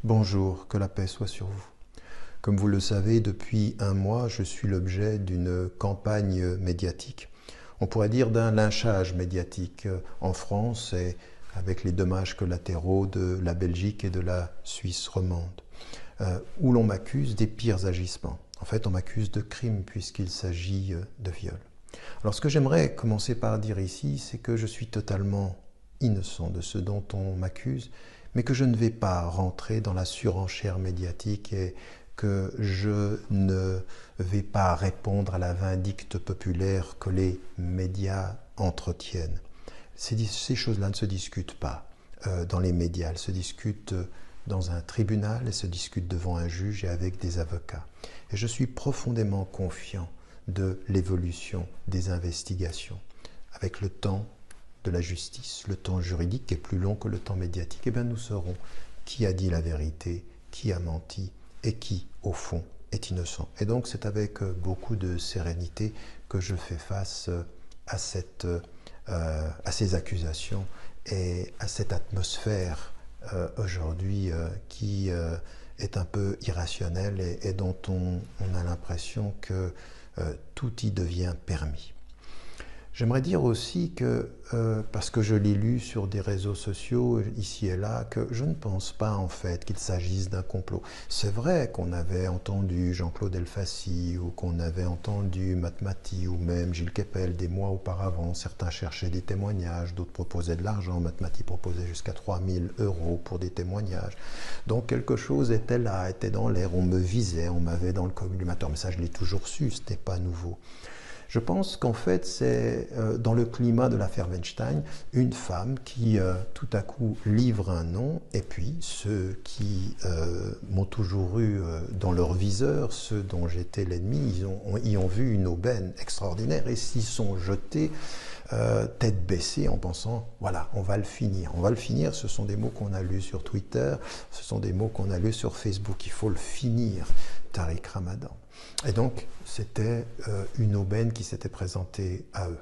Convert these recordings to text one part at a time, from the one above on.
Bonjour, que la paix soit sur vous. Comme vous le savez, depuis un mois, je suis l'objet d'une campagne médiatique. On pourrait dire d'un lynchage médiatique en France et avec les dommages collatéraux de la Belgique et de la Suisse romande, où l'on m'accuse des pires agissements. En fait, on m'accuse de crime puisqu'il s'agit de viol. Alors ce que j'aimerais commencer par dire ici, c'est que je suis totalement innocent de ce dont on m'accuse, mais que je ne vais pas rentrer dans la surenchère médiatique et que je ne vais pas répondre à la vindicte populaire que les médias entretiennent. Ces choses-là ne se discutent pas dans les médias, elles se discutent dans un tribunal, elles se discutent devant un juge et avec des avocats. Et je suis profondément confiant de l'évolution des investigations. Avec le temps de la justice, le temps juridique qui est plus long que le temps médiatique, eh bien nous saurons qui a dit la vérité, qui a menti et qui, au fond, est innocent. Et donc c'est avec beaucoup de sérénité que je fais face à ces accusations et à cette atmosphère aujourd'hui qui est un peu irrationnelle et dont on a l'impression que tout y devient permis. J'aimerais dire aussi que, parce que je l'ai lu sur des réseaux sociaux ici et là, que je ne pense pas en fait qu'il s'agisse d'un complot. C'est vrai qu'on avait entendu Jean-Claude Elfassi ou qu'on avait entendu Matmati ou même Gilles Kepel des mois auparavant. Certains cherchaient des témoignages, d'autres proposaient de l'argent. Matmati proposait jusqu'à 3 000 € pour des témoignages. Donc quelque chose était là, était dans l'air. On me visait, on m'avait dans le collimateur. Mais ça, je l'ai toujours su, ce n'était pas nouveau. Je pense qu'en fait, c'est dans le climat de l'affaire Weinstein, une femme qui tout à coup livre un nom, et puis ceux qui m'ont toujours eu dans leur viseur, ceux dont j'étais l'ennemi, y ont vu une aubaine extraordinaire et s'y sont jetés tête baissée en pensant, voilà, on va le finir. On va le finir, ce sont des mots qu'on a lus sur Twitter, ce sont des mots qu'on a lus sur Facebook, il faut le finir, Tariq Ramadan. Et donc, c'était une aubaine qui s'était présentée à eux.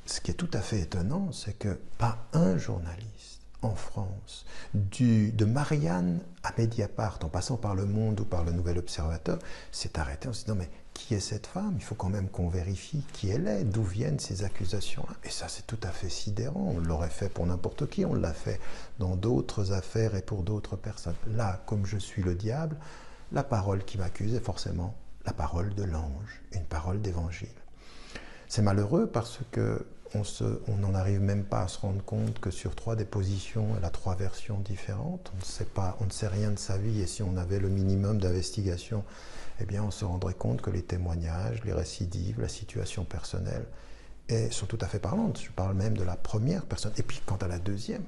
Ce qui est tout à fait étonnant, c'est que pas un journaliste en France, de Marianne à Mediapart, en passant par Le Monde ou par Le Nouvel Observateur, s'est arrêté en se disant, mais qui est cette femme? Il faut quand même qu'on vérifie qui elle est, d'où viennent ces accusations-là. Et ça, c'est tout à fait sidérant. On l'aurait fait pour n'importe qui, on l'a fait dans d'autres affaires et pour d'autres personnes. Là, comme je suis le diable, la parole qui m'accuse est forcément la parole de l'ange, une parole d'évangile. C'est malheureux parce qu'on n'en arrive même pas à se rendre compte que sur 3 dépositions, elle a 3 versions différentes. On ne sait rien de sa vie et si on avait le minimum d'investigation, eh bien on se rendrait compte que les témoignages, les récidives, la situation personnelle sont tout à fait parlantes. Je parle même de la première personne. Et puis quant à la deuxième,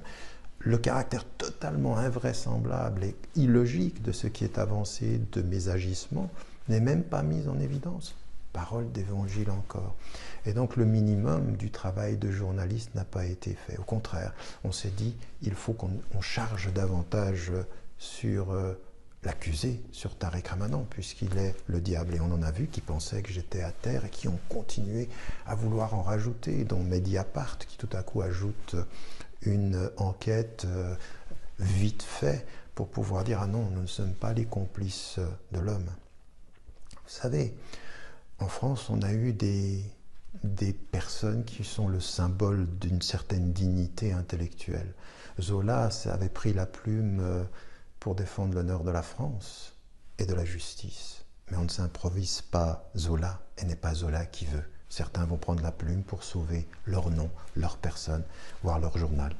le caractère totalement invraisemblable et illogique de ce qui est avancé de mes agissements n'est même pas mis en évidence. Parole d'évangile encore. Et donc le minimum du travail de journaliste n'a pas été fait. Au contraire, on s'est dit, il faut qu'on charge davantage sur l'accusé, sur Tariq Ramadan, puisqu'il est le diable. Et on en a vu qui pensaient que j'étais à terre et qui ont continué à vouloir en rajouter, dont Mediapart, qui tout à coup ajoute une enquête vite fait pour pouvoir dire « Ah non, nous ne sommes pas les complices de l'homme ». Vous savez, en France, on a eu des personnes qui sont le symbole d'une certaine dignité intellectuelle. Zola avait pris la plume pour défendre l'honneur de la France et de la justice. Mais on ne s'improvise pas Zola, et n'est pas Zola qui veut. Certains vont prendre la plume pour sauver leur nom, leur personne, voire leur journal.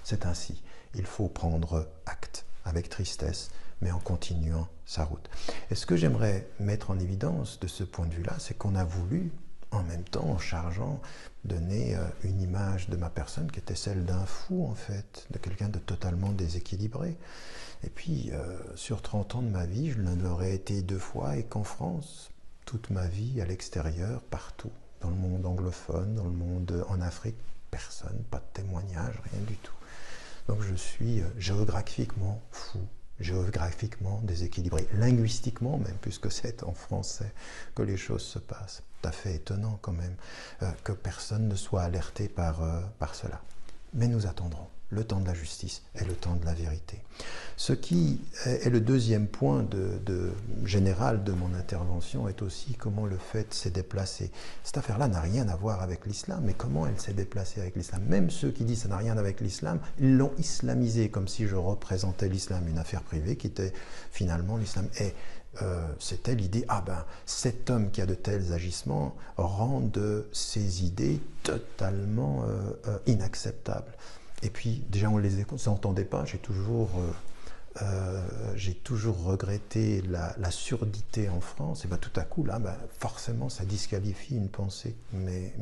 C'est ainsi. Il faut prendre acte avec tristesse, mais en continuant sa route. Et ce que j'aimerais mettre en évidence de ce point de vue-là, c'est qu'on a voulu, en même temps, en chargeant, donner une image de ma personne qui était celle d'un fou, en fait, de quelqu'un de totalement déséquilibré. Et puis, sur 30 ans de ma vie, je l'aurais été 2 fois, et qu'en France, toute ma vie, à l'extérieur, partout, dans le monde anglophone, dans le monde en Afrique, personne, pas de témoignage, rien du tout. Donc je suis géographiquement fou, géographiquement déséquilibré, linguistiquement même, puisque c'est en français que les choses se passent. Tout à fait étonnant quand même que personne ne soit alerté par cela. Mais nous attendrons. le temps de la justice et le temps de la vérité. Ce qui est le deuxième point général de mon intervention est aussi comment le fait s'est déplacé. Cette affaire-là n'a rien à voir avec l'islam, mais comment elle s'est déplacée avec l'islam. Même ceux qui disent que ça n'a rien à voir avec l'islam, ils l'ont islamisé comme si je représentais l'islam, une affaire privée qui était finalement l'islam. Et c'était l'idée, cet homme qui a de tels agissements rend de ses idées totalement inacceptables. Et puis, déjà, on ne les entendait pas. J'ai toujours regretté la surdité en France. Et bien, tout à coup, là, forcément, ça disqualifie une pensée. Mais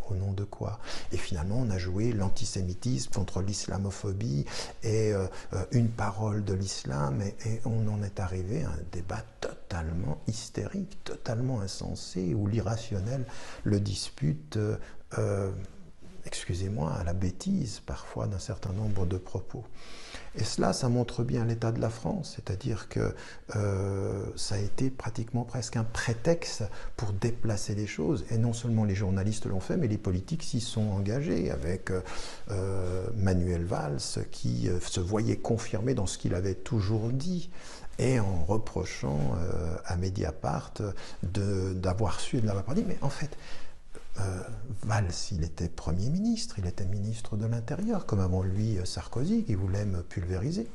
au nom de quoi? Et finalement, on a joué l'antisémitisme contre l'islamophobie et une parole de l'islam. Et on en est arrivé à un débat totalement hystérique, totalement insensé, où l'irrationnel le dispute... excusez-moi, à la bêtise parfois d'un certain nombre de propos. Et cela, ça montre bien l'état de la France, c'est-à-dire que ça a été pratiquement presque un prétexte pour déplacer les choses. Et non seulement les journalistes l'ont fait, mais les politiques s'y sont engagés, avec Manuel Valls qui se voyait confirmé dans ce qu'il avait toujours dit, et en reprochant à Mediapart d'avoir su et de l'avoir pas dit. Mais en fait, Valls, il était Premier ministre, il était ministre de l'Intérieur, comme avant lui Sarkozy, qui voulait me pulvériser.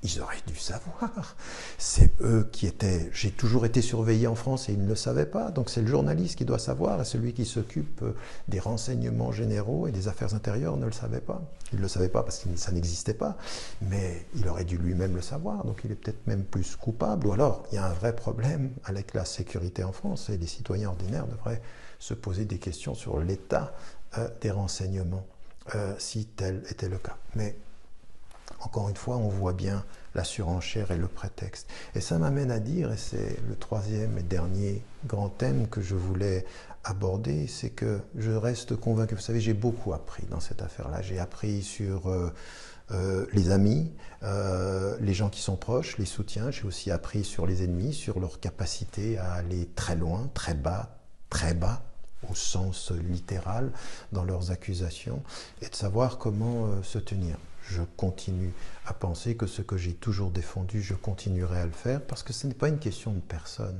Ils auraient dû savoir. C'est eux qui étaient... J'ai toujours été surveillé en France et ils ne le savaient pas. Donc c'est le journaliste qui doit savoir, et celui qui s'occupe des renseignements généraux et des affaires intérieures ne le savait pas. Il ne le savait pas parce que ça n'existait pas, mais il aurait dû lui-même le savoir, donc il est peut-être même plus coupable. Ou alors, il y a un vrai problème avec la sécurité en France, et les citoyens ordinaires devraient se poser des questions sur l'état des renseignements, si tel était le cas. Mais encore une fois, on voit bien la surenchère et le prétexte. Et ça m'amène à dire, et c'est le troisième et dernier grand thème que je voulais aborder, c'est que je reste convaincu. Vous savez, j'ai beaucoup appris dans cette affaire-là. J'ai appris sur les amis, les gens qui sont proches, les soutiens. J'ai aussi appris sur les ennemis, sur leur capacité à aller très loin, très bas, au sens littéral, dans leurs accusations, et de savoir comment se tenir. Je continue à penser que ce que j'ai toujours défendu, je continuerai à le faire, parce que ce n'est pas une question de personne.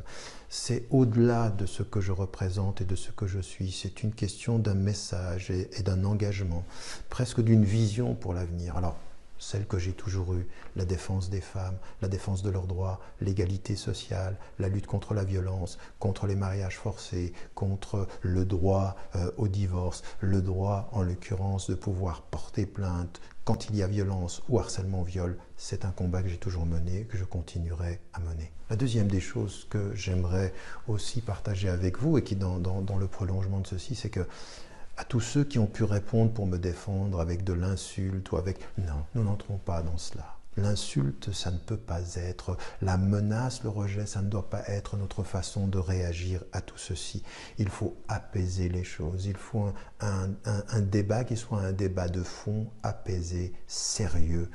C'est au-delà de ce que je représente et de ce que je suis. C'est une question d'un message et d'un engagement, presque d'une vision pour l'avenir. Alors, celle que j'ai toujours eue, la défense des femmes, la défense de leurs droits, l'égalité sociale, la lutte contre la violence, contre les mariages forcés, contre le droit au divorce, le droit en l'occurrence de pouvoir porter plainte quand il y a violence ou harcèlement, viol, c'est un combat que j'ai toujours mené, que je continuerai à mener. La deuxième des choses que j'aimerais aussi partager avec vous et qui dans le prolongement de ceci, c'est que à tous ceux qui ont pu répondre pour me défendre avec de l'insulte ou avec... Non, nous n'entrons pas dans cela. L'insulte, ça ne peut pas être. La menace, le rejet, ça ne doit pas être notre façon de réagir à tout ceci. Il faut apaiser les choses. Il faut un débat qui soit un débat de fond, apaisé, sérieux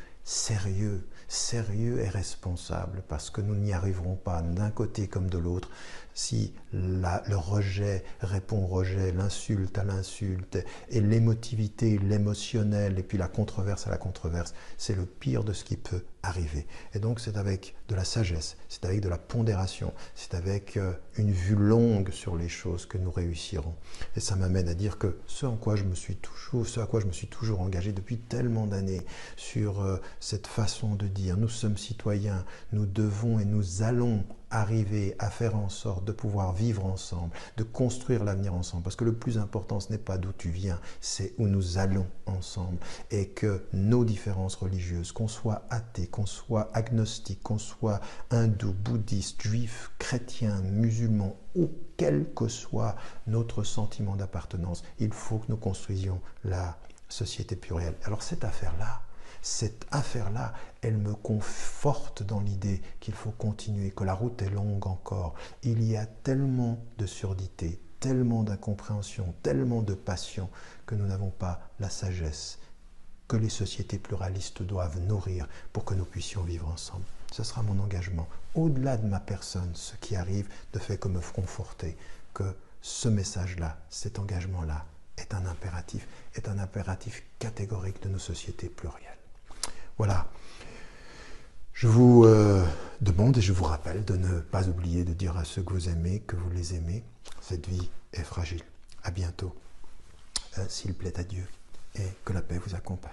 et responsable, parce que nous n'y arriverons pas d'un côté comme de l'autre si le rejet répond au rejet, l'insulte à l'insulte, et l'émotivité, l'émotionnel, et puis la controverse à la controverse. C'est le pire de ce qui peut arriver. Et donc c'est avec de la sagesse, c'est avec de la pondération, c'est avec une vue longue sur les choses que nous réussirons. Et ça m'amène à dire que ce à quoi je me suis toujours engagé depuis tellement d'années, sur cette façon de dire, nous sommes citoyens, nous devons et nous allons arriver à faire en sorte de pouvoir vivre ensemble, de construire l'avenir ensemble. Parce que le plus important, ce n'est pas d'où tu viens, c'est où nous allons ensemble. Et que nos différences religieuses, qu'on soit athée, qu'on soit agnostique, qu'on soit hindou, bouddhiste, juif, chrétien, musulman, ou quel que soit notre sentiment d'appartenance, il faut que nous construisions la société plurielle. Alors cette affaire-là, elle me conforte dans l'idée qu'il faut continuer, que la route est longue encore. Il y a tellement de surdité, tellement d'incompréhension, tellement de passion que nous n'avons pas la sagesse que les sociétés pluralistes doivent nourrir pour que nous puissions vivre ensemble. Ce sera mon engagement. Au-delà de ma personne, ce qui arrive ne fait que me conforter, que ce message-là, cet engagement-là, est un impératif catégorique de nos sociétés plurielles. Voilà. Je vous demande et je vous rappelle de ne pas oublier de dire à ceux que vous aimez que vous les aimez. Cette vie est fragile. À bientôt, s'il plaît à Dieu, et que la paix vous accompagne.